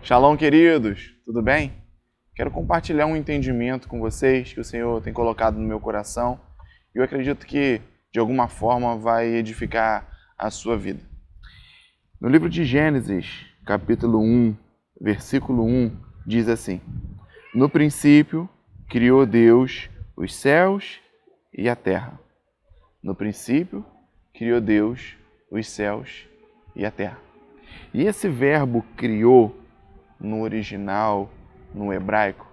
Shalom, queridos, tudo bem? Quero compartilhar um entendimento com vocês que o Senhor tem colocado no meu coração e eu acredito que, de alguma forma, vai edificar a sua vida. No livro de Gênesis, capítulo 1, versículo 1, diz assim: No princípio, criou Deus os céus e a terra. No princípio, criou Deus os céus e a terra. E esse verbo criou, no original, no hebraico,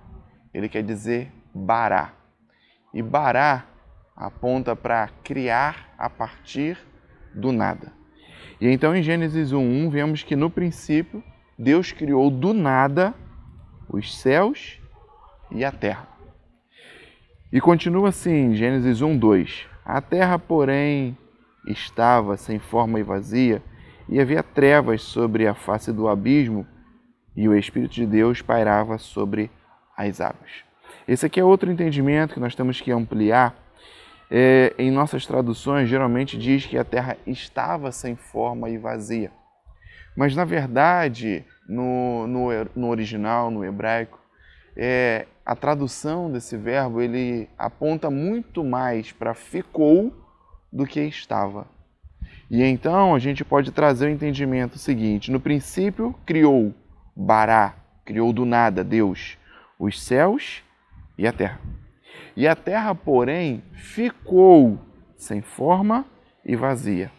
ele quer dizer bará. E bará aponta para criar a partir do nada. E então em Gênesis 1:1 vemos que no princípio Deus criou do nada os céus e a terra. E continua assim, Gênesis 1:2. A terra, porém, estava sem forma e vazia, e havia trevas sobre a face do abismo, e o Espírito de Deus pairava sobre as águas. Esse aqui é outro entendimento que nós temos que ampliar. Em nossas traduções, geralmente diz que a terra estava sem forma e vazia. Mas, na verdade, no original, no hebraico, a tradução desse verbo ele aponta muito mais para ficou do que estava. E então a gente pode trazer o entendimento seguinte: no princípio criou bará, criou do nada Deus os céus e a terra. E a terra, porém, ficou sem forma e vazia.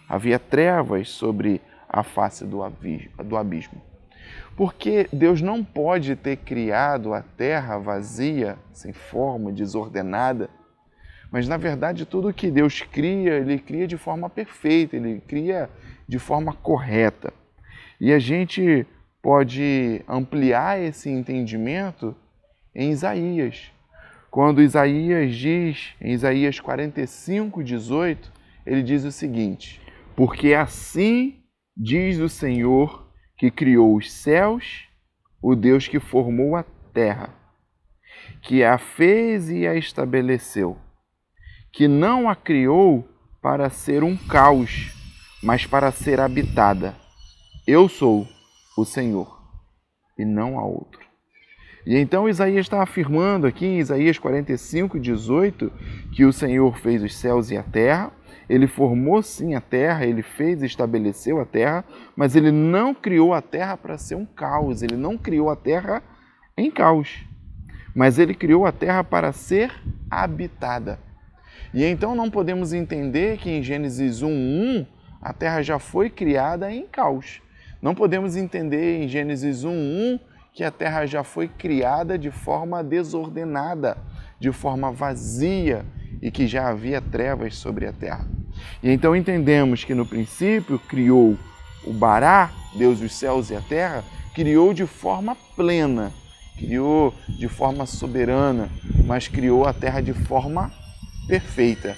Havia trevas sobre a face do abismo. Porque Deus não pode ter criado a terra vazia, sem forma, desordenada, mas na verdade tudo que Deus cria, Ele cria de forma perfeita, Ele cria de forma correta. E a gente pode ampliar esse entendimento em Isaías. Quando Isaías diz, em Isaías 45:18, ele diz o seguinte: Porque assim diz o Senhor que criou os céus, o Deus que formou a terra, que a fez e a estabeleceu, que não a criou para ser um caos, mas para ser habitada. Eu sou o Senhor, e não há outro. E então Isaías está afirmando aqui em Isaías 45:18 que o Senhor fez os céus e a terra, Ele formou sim a terra, Ele fez e estabeleceu a terra, mas Ele não criou a terra para ser um caos, Ele não criou a terra em caos, mas Ele criou a terra para ser habitada. E então não podemos entender que em Gênesis 1:1 a terra já foi criada em caos. Não podemos entender em Gênesis 1:1 que a terra já foi criada de forma desordenada, de forma vazia e que já havia trevas sobre a terra. E então entendemos que no princípio criou o bará, Deus os céus e a terra, criou de forma plena, criou de forma soberana, mas criou a terra de forma perfeita,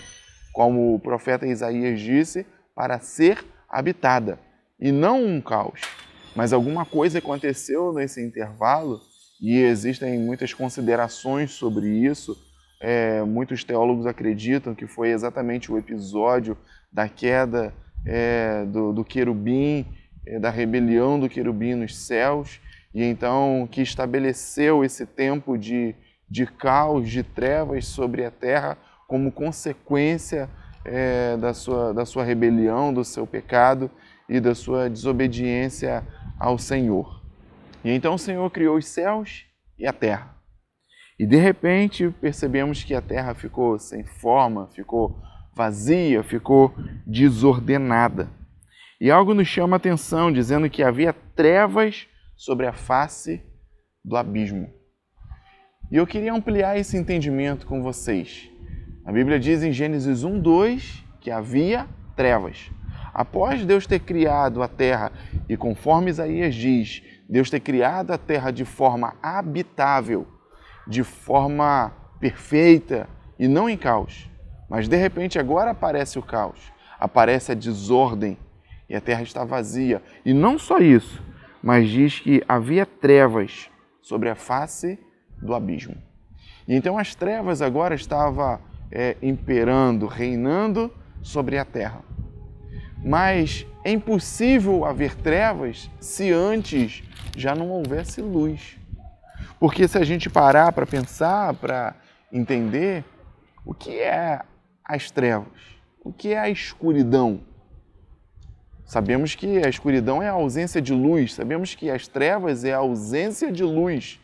como o profeta Isaías disse, para ser habitada, e não um caos. Mas alguma coisa aconteceu nesse intervalo e existem muitas considerações sobre isso. Muitos teólogos acreditam que foi exatamente o episódio da queda do querubim, da rebelião do querubim nos céus, e então que estabeleceu esse tempo de caos, de trevas sobre a terra como consequência da sua rebelião, do seu pecado e da sua desobediência ao Senhor. E então o Senhor criou os céus e a terra. E de repente percebemos que a terra ficou sem forma, ficou vazia, ficou desordenada. E algo nos chama a atenção, dizendo que havia trevas sobre a face do abismo. E eu queria ampliar esse entendimento com vocês. A Bíblia diz em Gênesis 1:2 que havia trevas. Após Deus ter criado a terra, e conforme Isaías diz, Deus ter criado a terra de forma habitável, de forma perfeita e não em caos. Mas de repente agora aparece o caos, aparece a desordem e a terra está vazia. E não só isso, mas diz que havia trevas sobre a face do abismo. E então as trevas agora estavam imperando, reinando sobre a terra. Mas é impossível haver trevas se antes já não houvesse luz. Porque se a gente parar para pensar, para entender, o que é as trevas? O que é a escuridão? Sabemos que a escuridão é a ausência de luz, sabemos que as trevas é a ausência de luz.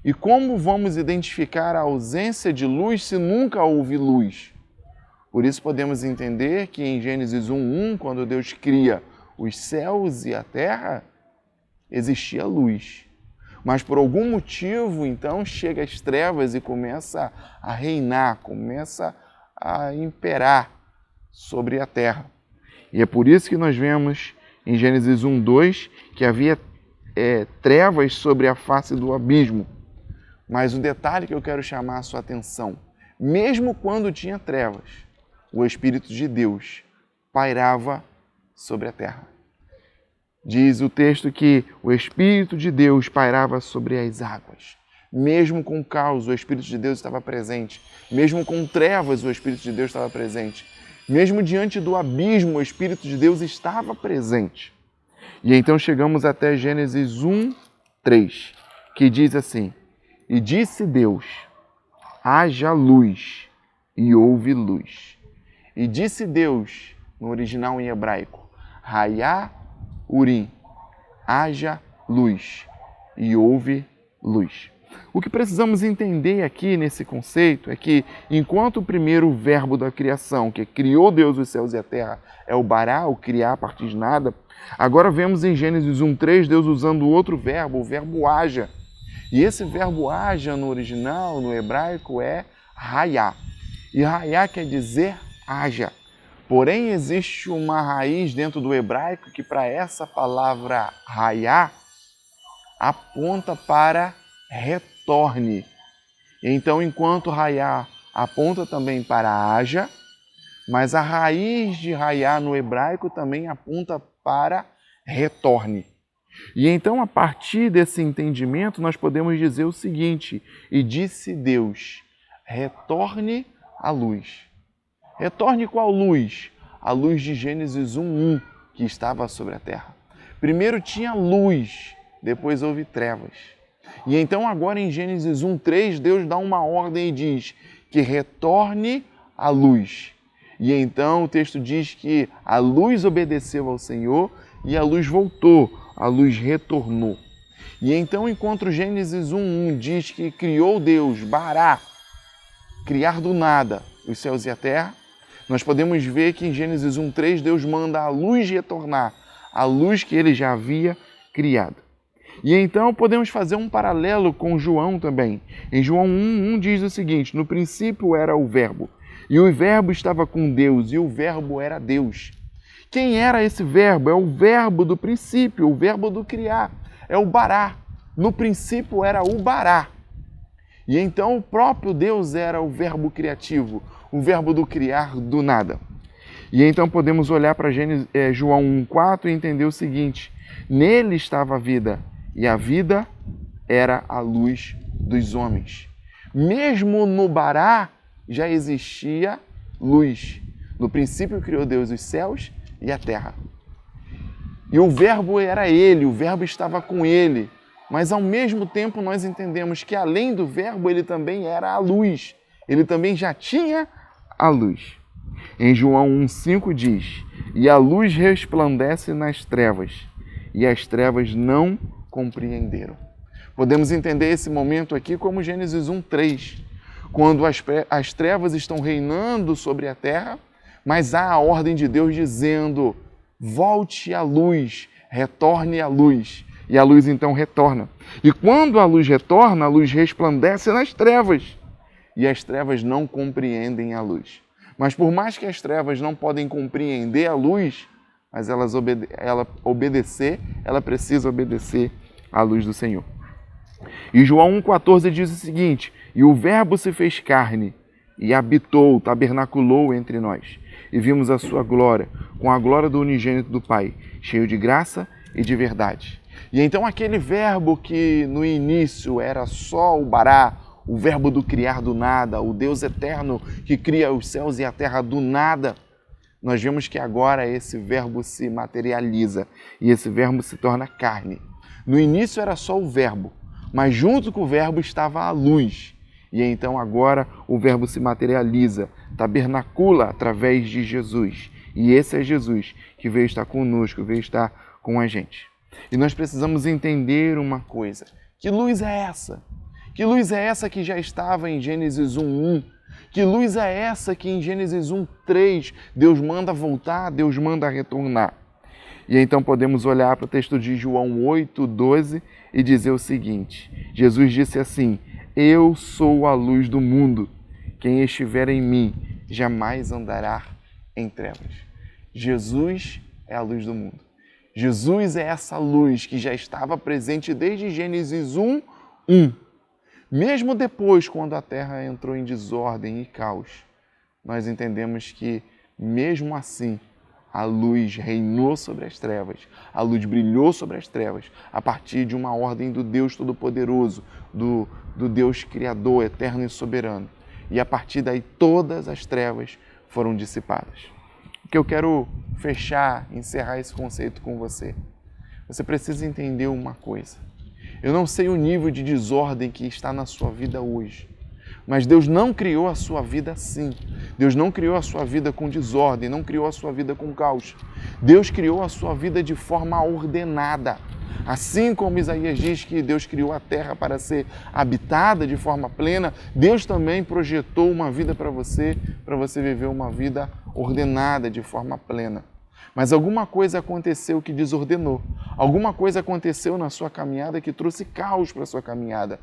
E como vamos identificar a ausência de luz se nunca houve luz? Por isso podemos entender que em Gênesis 1:1, quando Deus cria os céus e a terra, existia luz. Mas por algum motivo, então, chega as trevas e começa a reinar, começa a imperar sobre a terra. E é por isso que nós vemos em Gênesis 1:2 que havia trevas sobre a face do abismo. Mas um detalhe que eu quero chamar a sua atenção, mesmo quando tinha trevas, o Espírito de Deus pairava sobre a terra. Diz o texto que o Espírito de Deus pairava sobre as águas. Mesmo com caos, o Espírito de Deus estava presente. Mesmo com trevas, o Espírito de Deus estava presente. Mesmo diante do abismo, o Espírito de Deus estava presente. E então chegamos até Gênesis 1:3, que diz assim: E disse Deus, haja luz, e houve luz. E disse Deus, no original em hebraico, Hayá Urim, haja luz, e houve luz. O que precisamos entender aqui nesse conceito é que, enquanto o primeiro verbo da criação, que criou Deus os céus e a terra, é o bará, o criar a partir de nada, agora vemos em Gênesis 1:3 Deus usando outro verbo, o verbo haja. E esse verbo haja no original, no hebraico, é hayá. E hayá quer dizer haja. Porém, existe uma raiz dentro do hebraico que para essa palavra hayá aponta para retorne. Então, enquanto hayá aponta também para haja, mas a raiz de hayá no hebraico também aponta para retorne. E então, a partir desse entendimento, nós podemos dizer o seguinte: e disse Deus, retorne a luz. Retorne qual luz? A luz de Gênesis 1:1, que estava sobre a terra. Primeiro tinha luz, depois houve trevas. E então agora em Gênesis 1:3, Deus dá uma ordem e diz que retorne a luz. E então o texto diz que a luz obedeceu ao Senhor e a luz voltou, a luz retornou. E então enquanto Gênesis 1:1 diz que criou Deus, bará, criar do nada os céus e a terra, nós podemos ver que em Gênesis 1:3 Deus manda a luz retornar, a luz que ele já havia criado. E então podemos fazer um paralelo com João também. Em João 1:1 diz o seguinte: no princípio era o Verbo, e o Verbo estava com Deus, e o Verbo era Deus. Quem era esse Verbo? É o Verbo do princípio, o Verbo do criar, é o bará. No princípio era o bará. E então o próprio Deus era o Verbo criativo, o verbo do criar do nada. E então podemos olhar para João 1:4 e entender o seguinte: nele estava a vida, e a vida era a luz dos homens. Mesmo no bará já existia luz. No princípio criou Deus os céus e a terra. E o verbo era ele, o verbo estava com ele. Mas ao mesmo tempo nós entendemos que além do verbo ele também era a luz. Ele também já tinha a luz. Em João 1:5 diz: e a luz resplandece nas trevas, e as trevas não compreenderam. Podemos entender esse momento aqui como Gênesis 1:3, quando as trevas estão reinando sobre a terra, mas há a ordem de Deus dizendo: volte à luz, retorne à luz. E a luz então retorna. E quando a luz retorna, a luz resplandece nas trevas. E as trevas não compreendem a luz. Mas por mais que as trevas não podem compreender a luz, mas ela precisa obedecer à luz do Senhor. E João 1,14 diz o seguinte: e o Verbo se fez carne e habitou, tabernaculou entre nós. E vimos a sua glória, com a glória do unigênito do Pai, cheio de graça e de verdade. E então aquele verbo que no início era só o bará, o verbo do criar do nada, o Deus eterno que cria os céus e a terra do nada, nós vemos que agora esse verbo se materializa e esse verbo se torna carne. No início era só o verbo, mas junto com o verbo estava a luz. E então agora o verbo se materializa, tabernacula através de Jesus. E esse é Jesus que veio estar conosco, veio estar com a gente. E nós precisamos entender uma coisa. Que luz é essa? Que luz é essa que já estava em Gênesis 1:1? Que luz é essa que em Gênesis 1:3 Deus manda voltar, Deus manda retornar? E então podemos olhar para o texto de João 8:12 e dizer o seguinte: Jesus disse assim: eu sou a luz do mundo. Quem estiver em mim jamais andará em trevas. Jesus é a luz do mundo. Jesus é essa luz que já estava presente desde Gênesis 1:1. Mesmo depois, quando a terra entrou em desordem e caos, nós entendemos que, mesmo assim, a luz reinou sobre as trevas, a luz brilhou sobre as trevas, a partir de uma ordem do Deus Todo-Poderoso, do Deus Criador, eterno e soberano. E a partir daí todas as trevas foram dissipadas. O que eu quero fechar, encerrar esse conceito com você. Você precisa entender uma coisa. Eu não sei o nível de desordem que está na sua vida hoje, mas Deus não criou a sua vida assim. Deus não criou a sua vida com desordem, não criou a sua vida com caos. Deus criou a sua vida de forma ordenada. Assim como Isaías diz que Deus criou a terra para ser habitada de forma plena, Deus também projetou uma vida para você viver uma vida ordenada de forma plena. Mas alguma coisa aconteceu que desordenou. Alguma coisa aconteceu na sua caminhada que trouxe caos para a sua caminhada.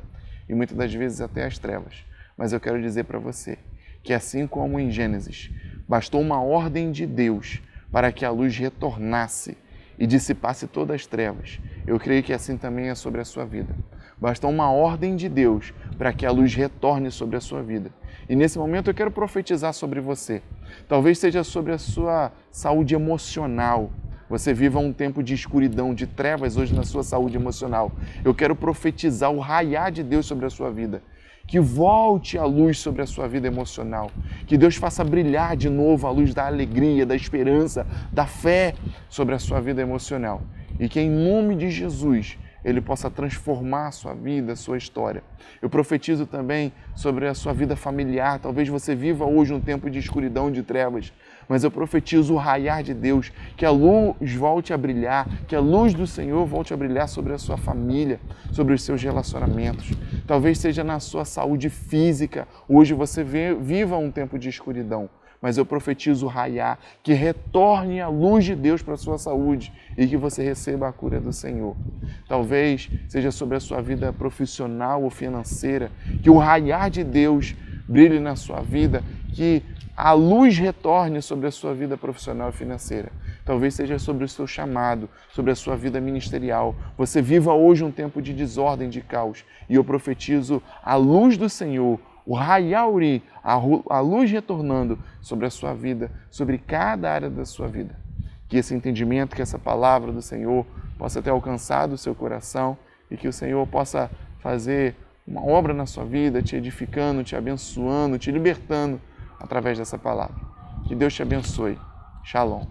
E muitas das vezes até as trevas. Mas eu quero dizer para você que assim como em Gênesis, bastou uma ordem de Deus para que a luz retornasse e dissipasse todas as trevas. Eu creio que assim também é sobre a sua vida. Bastou uma ordem de Deus para que a luz retorne sobre a sua vida. E nesse momento eu quero profetizar sobre você. Talvez seja sobre a sua saúde emocional. Você viva um tempo de escuridão, de trevas hoje na sua saúde emocional. Eu quero profetizar o raiar de Deus sobre a sua vida. Que volte a luz sobre a sua vida emocional. Que Deus faça brilhar de novo a luz da alegria, da esperança, da fé sobre a sua vida emocional. E que em nome de Jesus Ele possa transformar a sua vida, a sua história. Eu profetizo também sobre a sua vida familiar. Talvez você viva hoje um tempo de escuridão, de trevas, mas eu profetizo o raiar de Deus, que a luz volte a brilhar, que a luz do Senhor volte a brilhar sobre a sua família, sobre os seus relacionamentos. Talvez seja na sua saúde física. Hoje você viva um tempo de escuridão, mas eu profetizo o raiar, que retorne a luz de Deus para a sua saúde e que você receba a cura do Senhor. Talvez seja sobre a sua vida profissional ou financeira, que o raiar de Deus brilhe na sua vida, que a luz retorne sobre a sua vida profissional e financeira. Talvez seja sobre o seu chamado, sobre a sua vida ministerial. Você viva hoje um tempo de desordem, de caos, e eu profetizo a luz do Senhor, o raiauri, a luz retornando sobre a sua vida, sobre cada área da sua vida. Que esse entendimento, que essa palavra do Senhor possa ter alcançado o seu coração e que o Senhor possa fazer uma obra na sua vida, te edificando, te abençoando, te libertando através dessa palavra. Que Deus te abençoe. Shalom.